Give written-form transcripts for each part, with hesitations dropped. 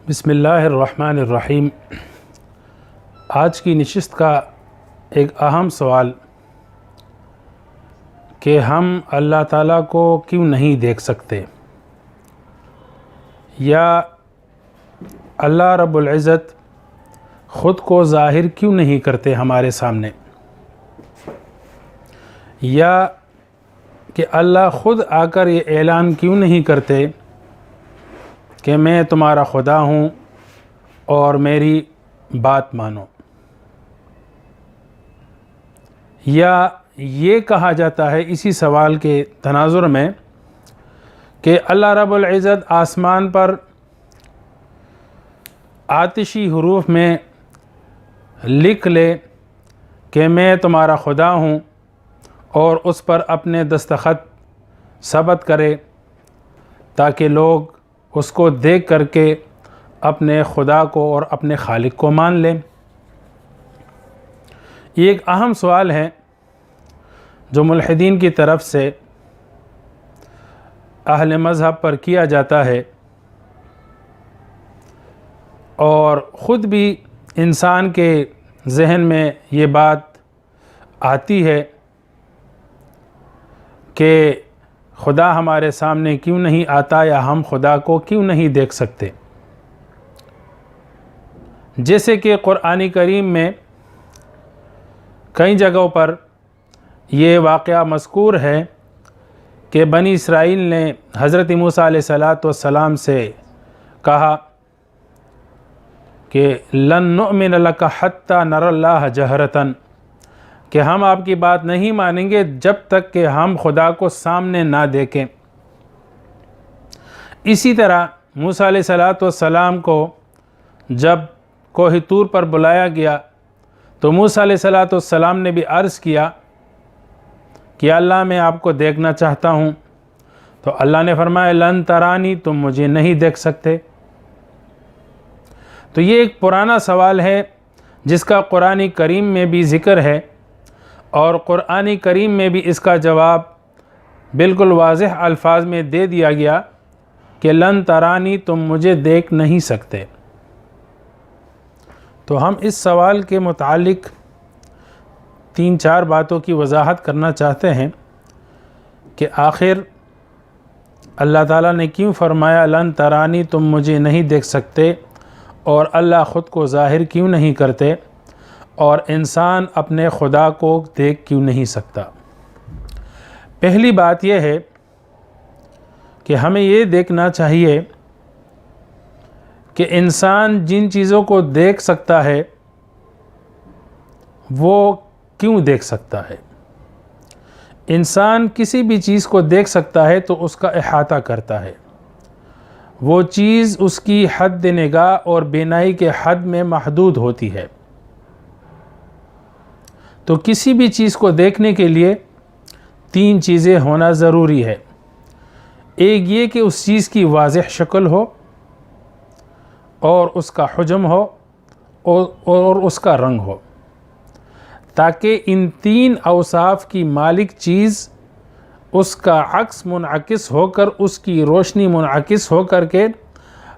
بسم اللہ الرحمن الرحیم۔ آج کی نشست کا ایک اہم سوال کہ ہم اللہ تعالیٰ کو کیوں نہیں دیکھ سکتے، یا اللہ رب العزت خود کو ظاہر کیوں نہیں کرتے ہمارے سامنے، یا کہ اللہ خود آ کر یہ اعلان کیوں نہیں کرتے کہ میں تمہارا خدا ہوں اور میری بات مانو۔ یا یہ کہا جاتا ہے اسی سوال کے تناظر میں کہ اللہ رب العزت آسمان پر آتشی حروف میں لکھ لے کہ میں تمہارا خدا ہوں اور اس پر اپنے دستخط ثبت کرے تاکہ لوگ اس کو دیکھ کر کے اپنے خدا کو اور اپنے خالق کو مان لیں۔ یہ ایک اہم سوال ہے جو ملحدین کی طرف سے اہل مذہب پر کیا جاتا ہے، اور خود بھی انسان کے ذہن میں یہ بات آتی ہے کہ خدا ہمارے سامنے کیوں نہیں آتا، یا ہم خدا کو کیوں نہیں دیکھ سکتے۔ جیسے کہ قرآن کریم میں کئی جگہوں پر یہ واقعہ مذکور ہے کہ بنی اسرائیل نے حضرت موسیٰ علیہ السلام سے کہا کہ لن نؤمن لک حتی نری اللہ جہرتاً، کہ ہم آپ کی بات نہیں مانیں گے جب تک کہ ہم خدا کو سامنے نہ دیکھیں۔ اسی طرح موسیٰ علیہ السلام کو جب کوہ طور پر بلایا گیا تو موسیٰ علیہ السلام نے بھی عرض کیا کہ اللہ میں آپ کو دیکھنا چاہتا ہوں، تو اللہ نے فرمایا لن ترانی، تم مجھے نہیں دیکھ سکتے۔ تو یہ ایک پرانا سوال ہے جس کا قرآن کریم میں بھی ذکر ہے، اور قرآن کریم میں بھی اس کا جواب بالکل واضح الفاظ میں دے دیا گیا کہ لن ترانی، تم مجھے دیکھ نہیں سکتے۔ تو ہم اس سوال کے متعلق 3-4 باتوں کی وضاحت کرنا چاہتے ہیں کہ آخر اللہ تعالیٰ نے کیوں فرمایا لن ترانی، تم مجھے نہیں دیکھ سکتے، اور اللہ خود کو ظاہر کیوں نہیں کرتے، اور انسان اپنے خدا کو دیکھ کیوں نہیں سکتا۔ پہلی بات یہ ہے کہ ہمیں یہ دیکھنا چاہیے کہ انسان جن چیزوں کو دیکھ سکتا ہے وہ کیوں دیکھ سکتا ہے۔ انسان کسی بھی چیز کو دیکھ سکتا ہے تو اس کا احاطہ کرتا ہے، وہ چیز اس کی حد نگاہ اور بینائی کے حد میں محدود ہوتی ہے۔ تو کسی بھی چیز کو دیکھنے کے لیے 3 چیزیں ہونا ضروری ہے۔ ایک یہ کہ اس چیز کی واضح شکل ہو، اور اس کا حجم ہو، اور اس کا رنگ ہو، تاکہ ان 3 اوصاف کی مالک چیز اس کا عکس منعکس ہو کر، اس کی روشنی منعکس ہو کر کے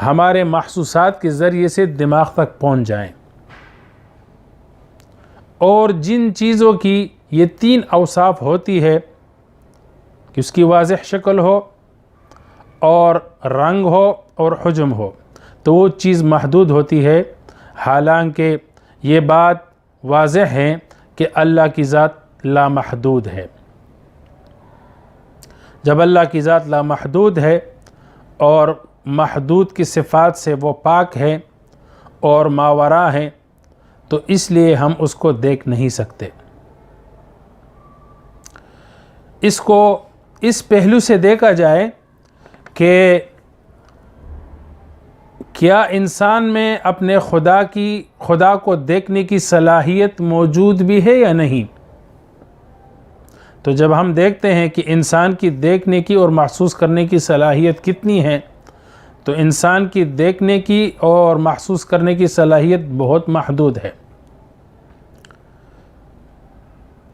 ہمارے محسوسات کے ذریعے سے دماغ تک پہنچ جائیں۔ اور جن چیزوں کی یہ 3 اوصاف ہوتی ہے کہ اس کی واضح شکل ہو، اور رنگ ہو، اور حجم ہو، تو وہ چیز محدود ہوتی ہے، حالانکہ یہ بات واضح ہے کہ اللہ کی ذات لامحدود ہے۔ جب اللہ کی ذات لامحدود ہے اور محدود کی صفات سے وہ پاک ہے اور ماوراء ہے، تو اس لیے ہم اس کو دیکھ نہیں سکتے۔ اس کو اس پہلو سے دیکھا جائے کہ کیا انسان میں اپنے خدا کو دیکھنے کی صلاحیت موجود بھی ہے یا نہیں۔ تو جب ہم دیکھتے ہیں کہ انسان کی دیکھنے کی اور محسوس کرنے کی صلاحیت کتنی ہے، تو انسان کی دیکھنے کی اور محسوس کرنے کی صلاحیت بہت محدود ہے۔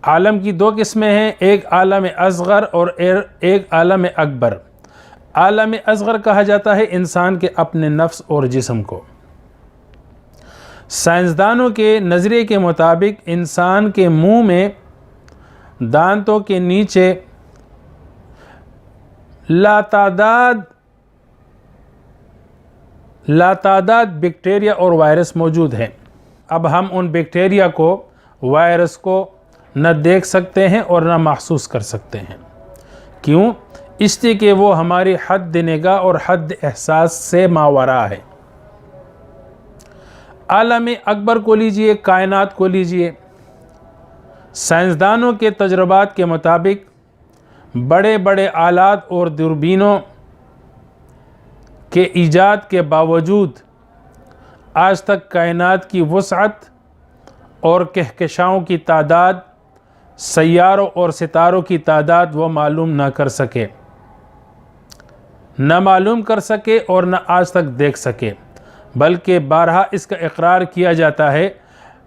عالم کی 2 قسمیں ہیں، ایک عالم اصغر اور ایک عالم اکبر۔ عالم اصغر کہا جاتا ہے انسان کے اپنے نفس اور جسم کو۔ سائنسدانوں کے نظریے کے مطابق انسان کے منہ میں دانتوں کے نیچے لاتعداد بیکٹیریا اور وائرس موجود ہیں۔ اب ہم ان بیکٹیریا کو، وائرس کو نہ دیکھ سکتے ہیں اور نہ محسوس کر سکتے ہیں۔ کیوں؟ اس لیے کہ وہ ہماری حد نگاہ اور حد احساس سے ماوراء ہے۔ عالم اکبر کو لیجئے، کائنات کو لیجئے، سائنسدانوں کے تجربات کے مطابق بڑے بڑے آلات اور دوربینوں کے ایجاد کے باوجود آج تک کائنات کی وسعت اور کہکشاؤں کی تعداد، سیاروں اور ستاروں کی تعداد وہ معلوم نہ کر سکے، نہ معلوم کر سکے اور نہ آج تک دیکھ سکے، بلکہ بارہا اس کا اقرار کیا جاتا ہے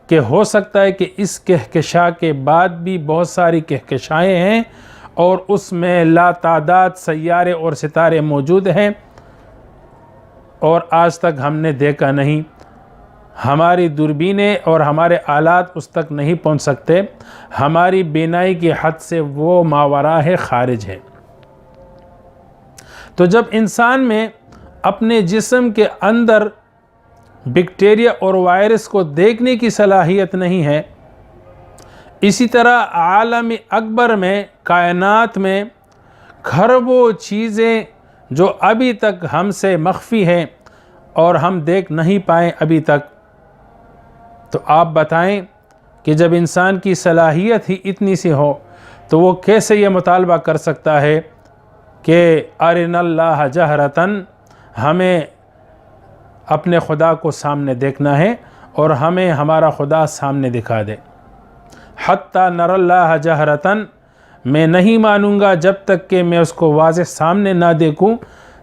کہ ہو سکتا ہے کہ اس کہکشاں کے بعد بھی بہت ساری کہکشائیں ہیں اور اس میں لاتعداد سیارے اور ستارے موجود ہیں اور آج تک ہم نے دیکھا نہیں، ہماری دوربینیں اور ہمارے آلات اس تک نہیں پہنچ سکتے، ہماری بینائی کی حد سے وہ ماوراء ہے، خارج ہے۔ تو جب انسان میں اپنے جسم کے اندر بیکٹیریا اور وائرس کو دیکھنے کی صلاحیت نہیں ہے، اسی طرح عالم اکبر میں، کائنات میں کھربوں چیزیں جو ابھی تک ہم سے مخفی ہیں اور ہم دیکھ نہیں پائیں ابھی تک۔ تو آپ بتائیں کہ جب انسان کی صلاحیت ہی اتنی سی ہو تو وہ کیسے یہ مطالبہ کر سکتا ہے کہ ارنا اللہ جہرتاً، ہمیں اپنے خدا کو سامنے دیکھنا ہے اور ہمیں ہمارا خدا سامنے دکھا دے۔ حتی نر اللہ جہرتاً، میں نہیں مانوں گا جب تک کہ میں اس کو واضح سامنے نہ دیکھوں۔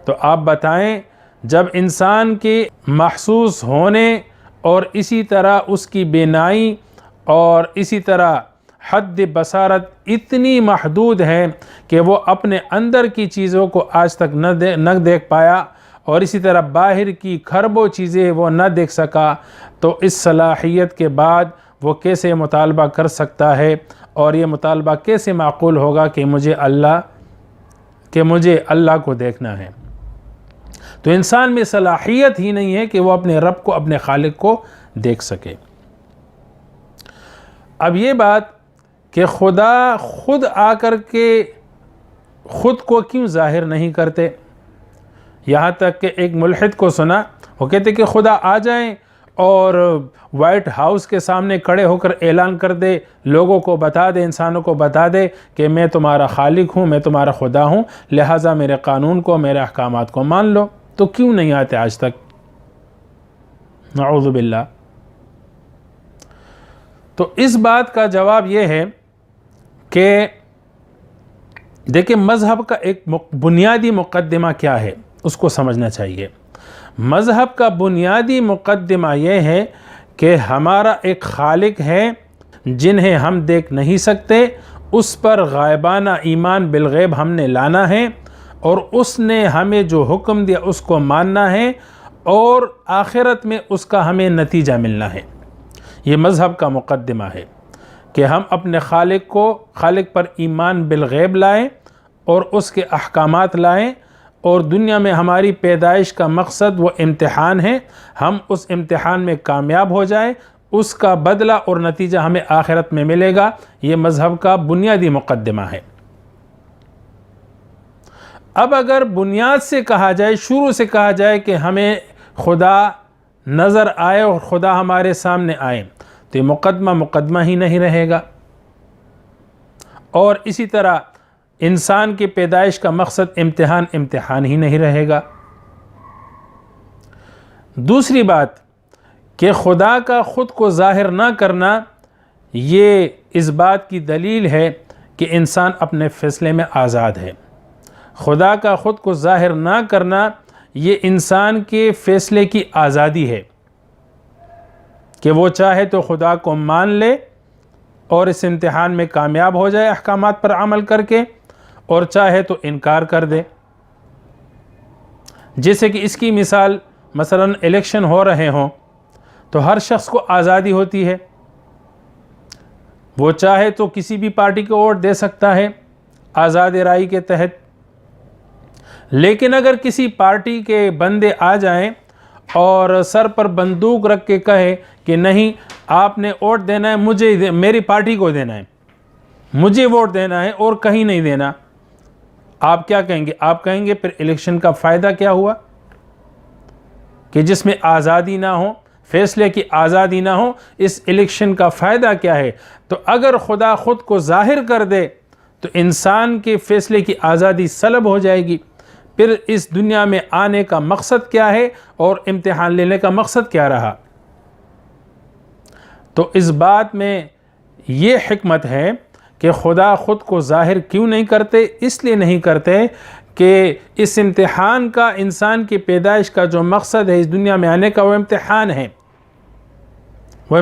تو آپ بتائیں جب انسان کے محسوس ہونے اور اسی طرح اس کی بینائی اور اسی طرح حد بصارت اتنی محدود ہے کہ وہ اپنے اندر کی چیزوں کو آج تک نہ دیکھ پایا اور اسی طرح باہر کی کھربوں چیزیں وہ نہ دیکھ سکا، تو اس صلاحیت کے بعد وہ کیسے مطالبہ کر سکتا ہے اور یہ مطالبہ کیسے معقول ہوگا کہ مجھے اللہ کو دیکھنا ہے؟ تو انسان میں صلاحیت ہی نہیں ہے کہ وہ اپنے رب کو، اپنے خالق کو دیکھ سکے۔ اب یہ بات کہ خدا خود آ کر کے خود کو کیوں ظاہر نہیں کرتے؟ یہاں تک کہ ایک ملحد کو سنا، وہ کہتے کہ خدا آ جائیں اور وائٹ ہاؤس کے سامنے کھڑے ہو کر اعلان کر دے، لوگوں کو بتا دے، انسانوں کو بتا دے کہ میں تمہارا خالق ہوں، میں تمہارا خدا ہوں، لہٰذا میرے قانون کو، میرے احکامات کو مان لو۔ تو کیوں نہیں آتے آج تک؟ نعوذ باللہ۔ تو اس بات کا جواب یہ ہے کہ دیکھیں مذہب کا ایک بنیادی مقدمہ کیا ہے، اس کو سمجھنا چاہیے۔ مذہب کا بنیادی مقدمہ یہ ہے کہ ہمارا ایک خالق ہے جنہیں ہم دیکھ نہیں سکتے، اس پر غائبانہ ایمان بالغیب ہم نے لانا ہے اور اس نے ہمیں جو حکم دیا اس کو ماننا ہے اور آخرت میں اس کا ہمیں نتیجہ ملنا ہے۔ یہ مذہب کا مقدمہ ہے کہ ہم اپنے خالق پر ایمان بالغیب لائیں اور اس کے احکامات لائیں، اور دنیا میں ہماری پیدائش کا مقصد وہ امتحان ہے، ہم اس امتحان میں کامیاب ہو جائیں، اس کا بدلہ اور نتیجہ ہمیں آخرت میں ملے گا۔ یہ مذہب کا بنیادی مقدمہ ہے۔ اب اگر بنیاد سے کہا جائے، شروع سے کہا جائے کہ ہمیں خدا نظر آئے اور خدا ہمارے سامنے آئے، تو یہ مقدمہ ہی نہیں رہے گا، اور اسی طرح انسان کی پیدائش کا مقصد امتحان ہی نہیں رہے گا۔ دوسری بات کہ خدا کا خود کو ظاہر نہ کرنا، یہ اس بات کی دلیل ہے کہ انسان اپنے فیصلے میں آزاد ہے۔ خدا کا خود کو ظاہر نہ کرنا یہ انسان کے فیصلے کی آزادی ہے کہ وہ چاہے تو خدا کو مان لے اور اس امتحان میں کامیاب ہو جائے احکامات پر عمل کر کے، اور چاہے تو انکار کر دے۔ جیسے کہ اس کی مثال مثلاً الیکشن ہو رہے ہوں تو ہر شخص کو آزادی ہوتی ہے، وہ چاہے تو کسی بھی پارٹی کو ووٹ دے سکتا ہے آزاد رائے کے تحت، لیکن اگر کسی پارٹی کے بندے آ جائیں اور سر پر بندوق رکھ کے کہے کہ نہیں آپ نے ووٹ دینا ہے مجھے، میری پارٹی کو دینا ہے، مجھے ووٹ دینا ہے اور کہیں نہیں دینا، آپ کیا کہیں گے؟ آپ کہیں گے پھر الیکشن کا فائدہ کیا ہوا کہ جس میں آزادی نہ ہو، فیصلے کی آزادی نہ ہو، اس الیکشن کا فائدہ کیا ہے؟ تو اگر خدا خود کو ظاہر کر دے تو انسان کے فیصلے کی آزادی سلب ہو جائے گی، پھر اس دنیا میں آنے کا مقصد کیا ہے اور امتحان لینے کا مقصد کیا رہا؟ تو اس بات میں یہ حکمت ہے کہ خدا خود کو ظاہر کیوں نہیں کرتے؟ اس لیے نہیں کرتے کہ اس امتحان کا، انسان کی پیدائش کا جو مقصد ہے اس دنیا میں آنے کا، وہ امتحان ہے، وہ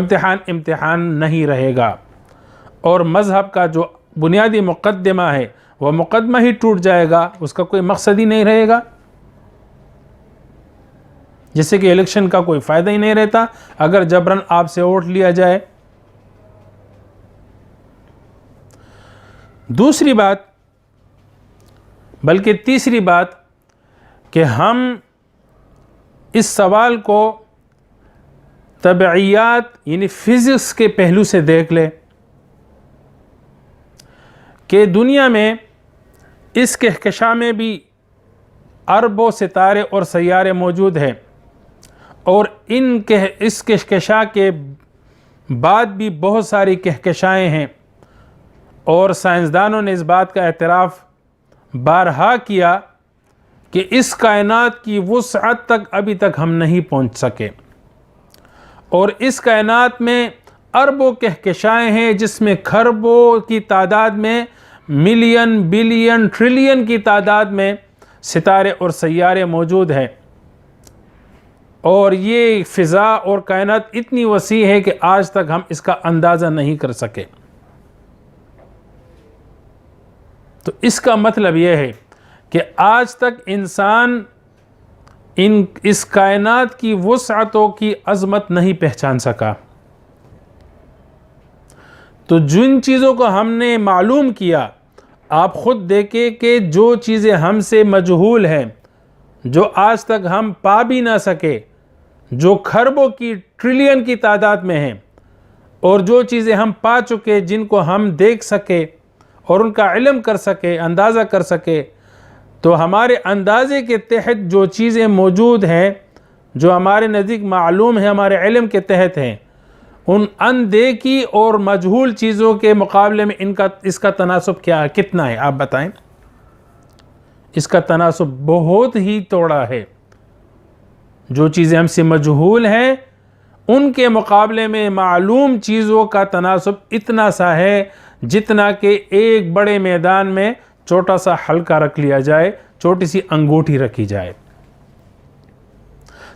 امتحان نہیں رہے گا، اور مذہب کا جو بنیادی مقدمہ ہے وہ مقدمہ ہی ٹوٹ جائے گا، اس کا کوئی مقصد ہی نہیں رہے گا، جیسے کہ الیکشن کا کوئی فائدہ ہی نہیں رہتا اگر جبراً آپ سے ووٹ لیا جائے۔ دوسری بات، بلکہ تیسری بات، کہ ہم اس سوال کو طبعیات یعنی فزکس کے پہلو سے دیکھ لیں کہ دنیا میں اس کہکشاں میں بھی اربوں ستارے اور سیارے موجود ہیں، اور اس کہکشاں کے بعد بھی بہت ساری کہکشائیں ہیں، اور سائنسدانوں نے اس بات کا اعتراف بارہا کیا کہ اس کائنات کی وسعت تک ابھی تک ہم نہیں پہنچ سکے، اور اس کائنات میں اربوں کہکشائیں ہیں جس میں کھربوں کی تعداد میں، ملین بلین ٹریلین کی تعداد میں ستارے اور سیارے موجود ہیں، اور یہ فضا اور کائنات اتنی وسیع ہے کہ آج تک ہم اس کا اندازہ نہیں کر سکے۔ تو اس کا مطلب یہ ہے کہ آج تک انسان اس کائنات کی وسعتوں کی عظمت نہیں پہچان سکا۔ تو جن چیزوں کو ہم نے معلوم کیا، آپ خود دیکھیں کہ جو چیزیں ہم سے مجہول ہیں، جو آج تک ہم پا بھی نہ سکے، جو کھربوں کی ٹریلین کی تعداد میں ہیں، اور جو چیزیں ہم پا چکے، جن کو ہم دیکھ سکے اور ان کا علم کر سکے، اندازہ کر سکے، تو ہمارے اندازے کے تحت جو چیزیں موجود ہیں، جو ہمارے نزدیک معلوم ہیں، ہمارے علم کے تحت ہیں، ان اندیکھی اور مجہول چیزوں کے مقابلے میں اس کا تناسب کیا ہے، کتنا ہے؟ آپ بتائیں۔ اس کا تناسب بہت ہی توڑا ہے۔ جو چیزیں ہم سے مجہول ہیں ان کے مقابلے میں معلوم چیزوں کا تناسب اتنا سا ہے جتنا کہ ایک بڑے میدان میں چھوٹا سا حلقہ رکھ لیا جائے، چھوٹی سی انگوٹھی رکھی جائے۔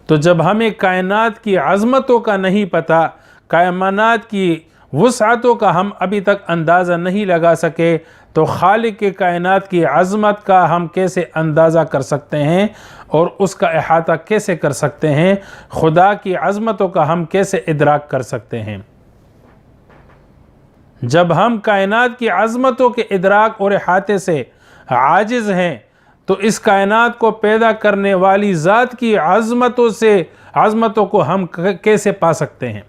تو جب ہمیں کائنات کی عظمتوں کا نہیں پتہ، کائنات کی وسعتوں کا ہم ابھی تک اندازہ نہیں لگا سکے، تو خالق کے کائنات کی عظمت کا ہم کیسے اندازہ کر سکتے ہیں اور اس کا احاطہ کیسے کر سکتے ہیں؟ خدا کی عظمتوں کا ہم کیسے ادراک کر سکتے ہیں؟ جب ہم کائنات کی عظمتوں کے ادراک اور احاطے سے عاجز ہیں تو اس کائنات کو پیدا کرنے والی ذات کی عظمتوں کو ہم کیسے پا سکتے ہیں؟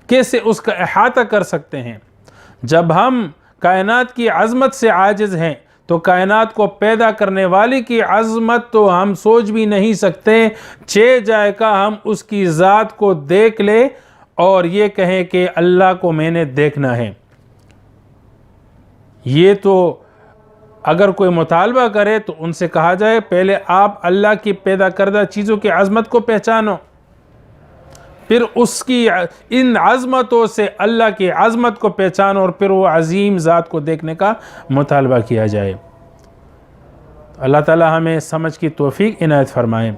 کیسے اس کا احاطہ کر سکتے ہیں؟ جب ہم کائنات کی عظمت سے عاجز ہیں تو کائنات کو پیدا کرنے والی کی عظمت تو ہم سوچ بھی نہیں سکتے، جائے کہ ہم اس کی ذات کو دیکھ لیں اور یہ کہیں کہ اللہ کو میں نے دیکھنا ہے۔ یہ تو اگر کوئی مطالبہ کرے تو ان سے کہا جائے پہلے آپ اللہ کی پیدا کردہ چیزوں کی عظمت کو پہچانو، پھر اس کی ان عظمتوں سے اللہ کی عظمت کو پہچانو، اور پھر وہ عظیم ذات کو دیکھنے کا مطالبہ کیا جائے۔ اللہ تعالی ہمیں سمجھ کی توفیق عنایت فرمائے۔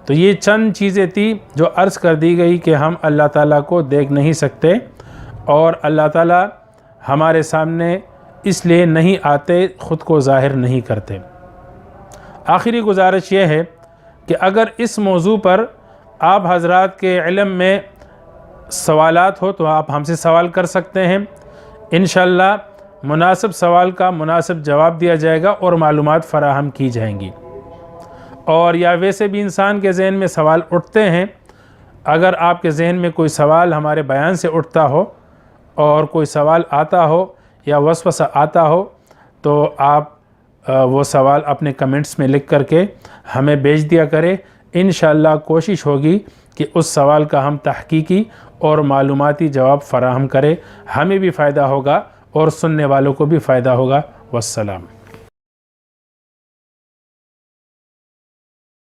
تو یہ چند چیزیں تھی جو عرض کر دی گئی کہ ہم اللہ تعالیٰ کو دیکھ نہیں سکتے، اور اللہ تعالیٰ ہمارے سامنے اس لیے نہیں آتے، خود کو ظاہر نہیں کرتے۔ آخری گزارش یہ ہے کہ اگر اس موضوع پر آپ حضرات کے علم میں سوالات ہو تو آپ ہم سے سوال کر سکتے ہیں، انشاءاللہ مناسب سوال کا مناسب جواب دیا جائے گا اور معلومات فراہم کی جائیں گی۔ اور یا ویسے بھی انسان کے ذہن میں سوال اٹھتے ہیں، اگر آپ کے ذہن میں کوئی سوال ہمارے بیان سے اٹھتا ہو اور کوئی سوال آتا ہو یا وسوسہ آتا ہو تو آپ وہ سوال اپنے کمنٹس میں لکھ کر کے ہمیں بھیج دیا کرے۔ انشاءاللہ کوشش ہوگی کہ اس سوال کا ہم تحقیقی اور معلوماتی جواب فراہم کریں، ہمیں بھی فائدہ ہوگا اور سننے والوں کو بھی فائدہ ہوگا۔ والسلام۔